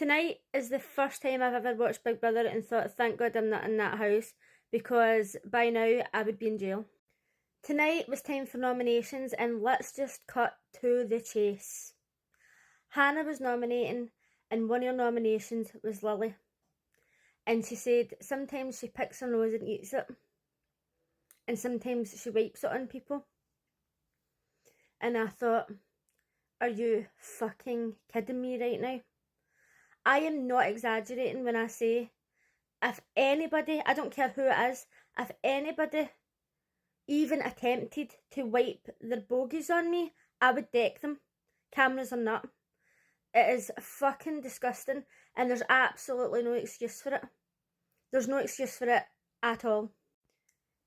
Tonight is the first time I've ever watched Big Brother and thought, thank God I'm not in that house, because by now I would be in jail. Tonight was time for nominations, and let's just cut to the chase. Hannah was nominating, and one of her nominations was Lily. And she said sometimes she picks her nose and eats it, and sometimes she wipes it on people. And I thought, are you fucking kidding me right now? I am not exaggerating when I say, if anybody, I don't care who it is, if anybody even attempted to wipe their bogies on me, I would deck them, cameras or not. It is fucking disgusting, and there's absolutely no excuse for it. There's no excuse for it at all.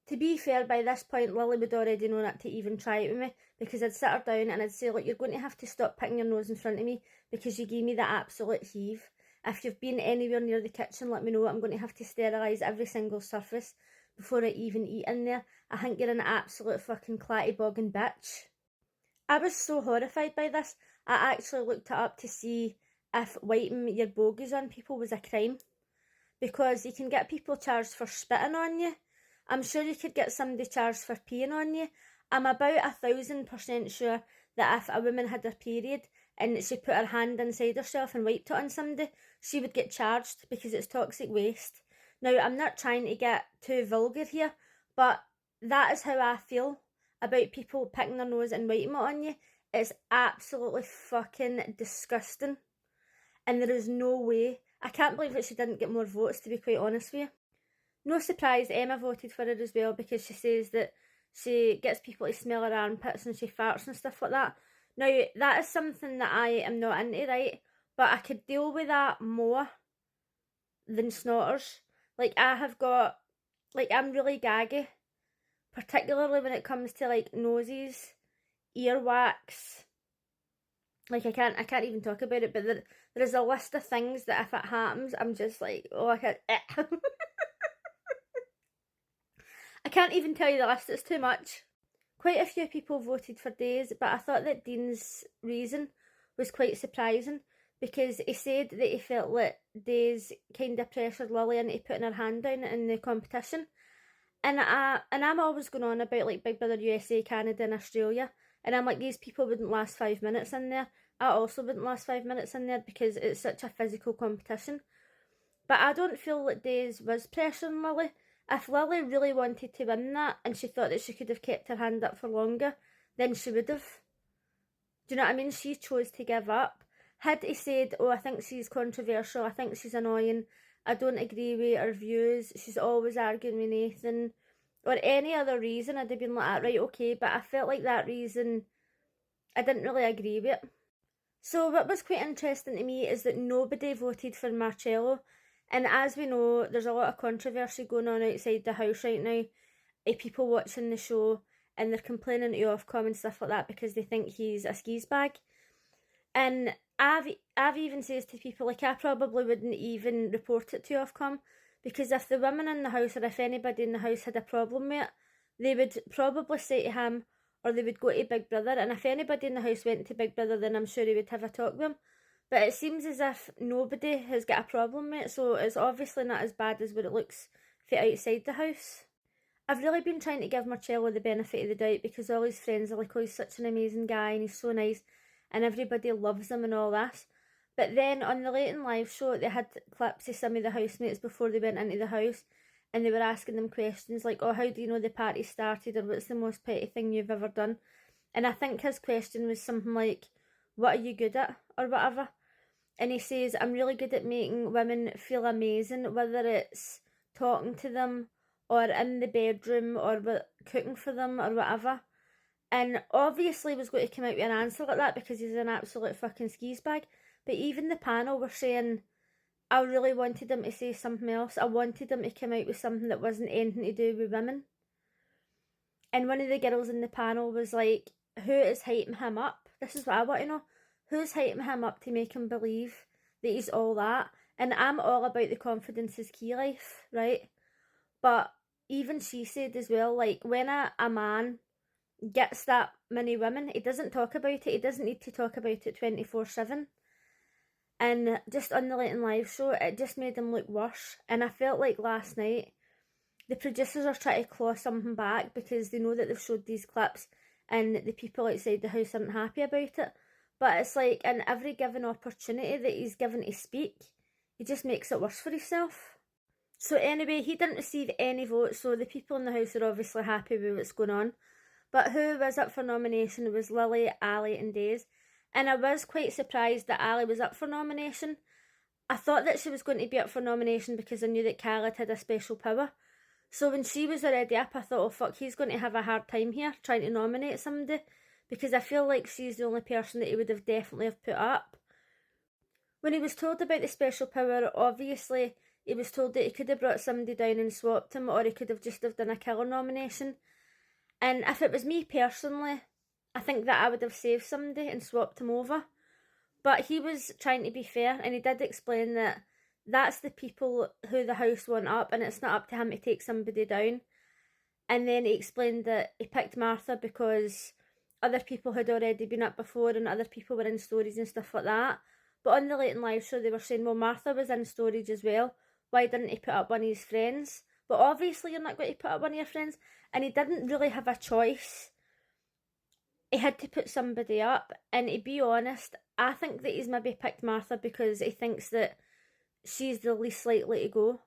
To be fair, by this point, Lily would already know not to even try it with me, because I'd sit her down and I'd say, look, you're going to have to stop picking your nose in front of me because you gave me the absolute heave. If you've been anywhere near the kitchen, let me know. I'm going to have to sterilise every single surface before I even eat in there. I think you're an absolute fucking clatty-bogging bitch. I was so horrified by this, I actually looked it up to see if wiping your bogies on people was a crime. Because you can get people charged for spitting on you. I'm sure you could get somebody charged for peeing on you. I'm about 1,000% sure that if a woman had her period and she put her hand inside herself and wiped it on somebody, she would get charged because it's toxic waste. Now, I'm not trying to get too vulgar here, but that is how I feel about people picking their nose and wiping it on you. It's absolutely fucking disgusting. And there is no way. I can't believe that she didn't get more votes, to be quite honest with you. No surprise, Emma voted for her as well, because she says that she gets people to smell her armpits and she farts and stuff like that. Now, that is something that I am not into, right? But I could deal with that more than snotters. Like, I'm really gaggy, particularly when it comes to, like, noses, earwax. Like, I can't even talk about it, but there is a list of things that if it happens, I'm just like, oh, I can't. I can't even tell you the list, it's too much. Quite a few people voted for Days, but I thought that Dean's reason was quite surprising, because he said that he felt that Days kind of pressured Lily into putting her hand down in the competition. And I'm always going on about like Big Brother USA, Canada and Australia, and I'm like, these people wouldn't last 5 minutes in there. I also wouldn't last 5 minutes in there because it's such a physical competition. But I don't feel that Days was pressuring Lily. If Lily really wanted to win that and she thought that she could have kept her hand up for longer, then she would have. Do you know what I mean? She chose to give up. Had he said, oh, I think she's controversial, I think she's annoying, I don't agree with her views, she's always arguing with Nathan, or any other reason, I'd have been like, right, okay, but I felt like that reason, I didn't really agree with it. So what was quite interesting to me is that nobody voted for Marcello. And as we know, there's a lot of controversy going on outside the house right now. People watching the show and they're complaining to Ofcom and stuff like that because they think he's a skis bag. And I've even says to people, like, I probably wouldn't even report it to Ofcom, because if the women in the house or if anybody in the house had a problem with it, they would probably say to him, or they would go to Big Brother, and if anybody in the house went to Big Brother, then I'm sure he would have a talk with him. But it seems as if nobody has got a problem with it, so it's obviously not as bad as what it looks for outside the house. I've really been trying to give Marcello the benefit of the doubt, because all his friends are like, oh, he's such an amazing guy and he's so nice and everybody loves him and all this. But then on the Late and Live show, they had clips of some of the housemates before they went into the house, and they were asking them questions like, oh, how do you know the party started, or what's the most petty thing you've ever done? And I think his question was something like, what are you good at, or whatever. And he says, I'm really good at making women feel amazing, whether it's talking to them or in the bedroom or cooking for them or whatever. And obviously was going to come out with an answer like that because he's an absolute fucking skis bag. But even the panel were saying, I really wanted him to say something else. I wanted him to come out with something that wasn't anything to do with women. And one of the girls in the panel was like, who is hyping him up? This is what I want to know. Who's hyping him up to make him believe that he's all that? And I'm all about the confidence is key life, right? But even she said as well, like, when a man gets that many women, he doesn't talk about it. He doesn't need to talk about it 24/7. And just on the Late and Live show, it just made him look worse. And I felt like last night, the producers are trying to claw something back because they know that they've showed these clips and the people outside the house aren't happy about it. But it's like, in every given opportunity that he's given to speak, he just makes it worse for himself. So anyway, he didn't receive any votes, so the people in the house are obviously happy with what's going on. But who was up for nomination was Lily, Ali and Days. And I was quite surprised that Ali was up for nomination. I thought that she was going to be up for nomination because I knew that Khaled had a special power. So when she was already up, I thought, oh fuck, he's going to have a hard time here trying to nominate somebody, because I feel like she's the only person that he would have definitely have put up. When he was told about the special power, obviously he was told that he could have brought somebody down and swapped him, or he could have just have done a killer nomination. And if it was me personally, I think that I would have saved somebody and swapped him over. But he was trying to be fair, and he did explain that that's the people who the house want up, and it's not up to him to take somebody down. And then he explained that he picked Martha because other people had already been up before and other people were in stories and stuff like that. But on the Late and Live show, they were saying, well, Martha was in storage as well. Why didn't he put up one of his friends? But obviously you're not going to put up one of your friends. And he didn't really have a choice. He had to put somebody up. And to be honest, I think that he's maybe picked Martha because he thinks that she's the least likely to go.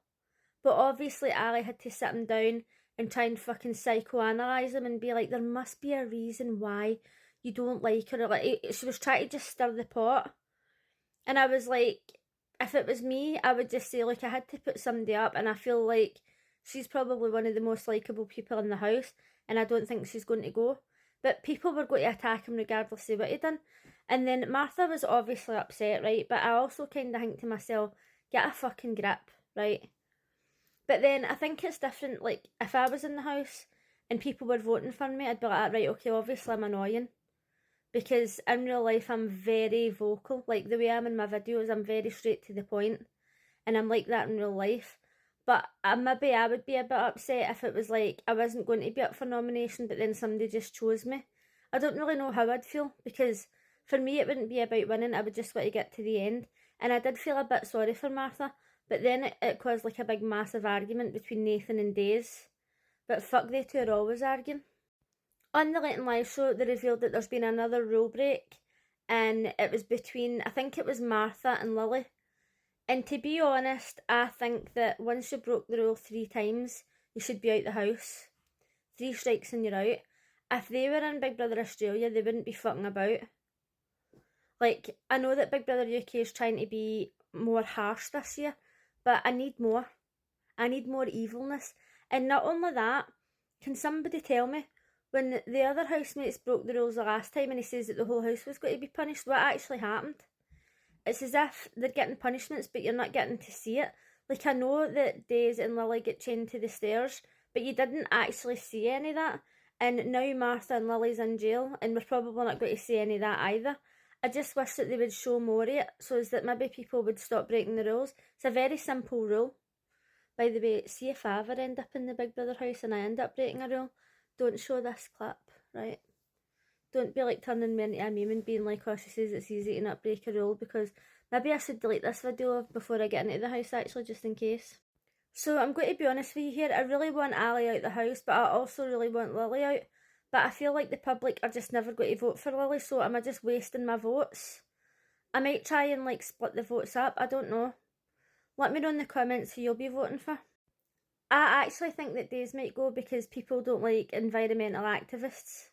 But obviously Ali had to sit him down and try and fucking psychoanalyse him and be like, there must be a reason why you don't like her. Like, she was trying to just stir the pot. And I was like, if it was me, I would just say, like, I had to put somebody up, and I feel like she's probably one of the most likeable people in the house, and I don't think she's going to go. But people were going to attack him regardless of what he'd done. And then Martha was obviously upset, right? But I also kind of think to myself, get a fucking grip, right? But then I think it's different. Like, if I was in the house and people were voting for me, I'd be like, right, okay, obviously I'm annoying. Because in real life, I'm very vocal. Like, the way I'm in my videos, I'm very straight to the point. And I'm like that in real life. But maybe I would be a bit upset if it was like, I wasn't going to be up for nomination, but then somebody just chose me. I don't really know how I'd feel, because for me, it wouldn't be about winning. I would just want to get to the end. And I did feel a bit sorry for Martha. But then it caused like a big massive argument between Nathan and Days. But fuck, they two are always arguing. On the Late and Live show, they revealed that there's been another rule break, and it was between, I think it was Martha and Lily. And to be honest, I think that once you broke the rule 3 times, you should be out the house. 3 strikes and you're out. If they were in Big Brother Australia, they wouldn't be fucking about. Like, I know that Big Brother UK is trying to be more harsh this year, but I need more. I need more evilness. And not only that, can somebody tell me, when the other housemates broke the rules the last time and he says that the whole house was going to be punished, what actually happened? It's as if they're getting punishments, but you're not getting to see it. Like, I know that Days and Lily get chained to the stairs, but you didn't actually see any of that. And now Martha and Lily's in jail, and we're probably not going to see any of that either. I just wish that they would show more of it, so as that maybe people would stop breaking the rules. It's a very simple rule. By the way, see if I ever end up in the Big Brother house and I end up breaking a rule, don't show this clip, right? Don't be like turning me into a meme and being like, oh, she says it's easy to not break a rule, because maybe I should delete this video before I get into the house, actually, just in case. So I'm going to be honest with you here, I really want Ali out the house, but I also really want Lily out. But I feel like the public are just never going to vote for Lily, so am I just wasting my votes? I might try and like split the votes up, I don't know. Let me know in the comments who you'll be voting for. I actually think that Days might go because people don't like environmental activists.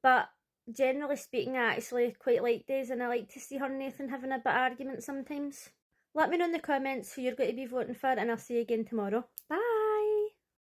But generally speaking, I actually quite like Days, and I like to see her and Nathan having a bit of argument sometimes. Let me know in the comments who you're going to be voting for, and I'll see you again tomorrow. Bye!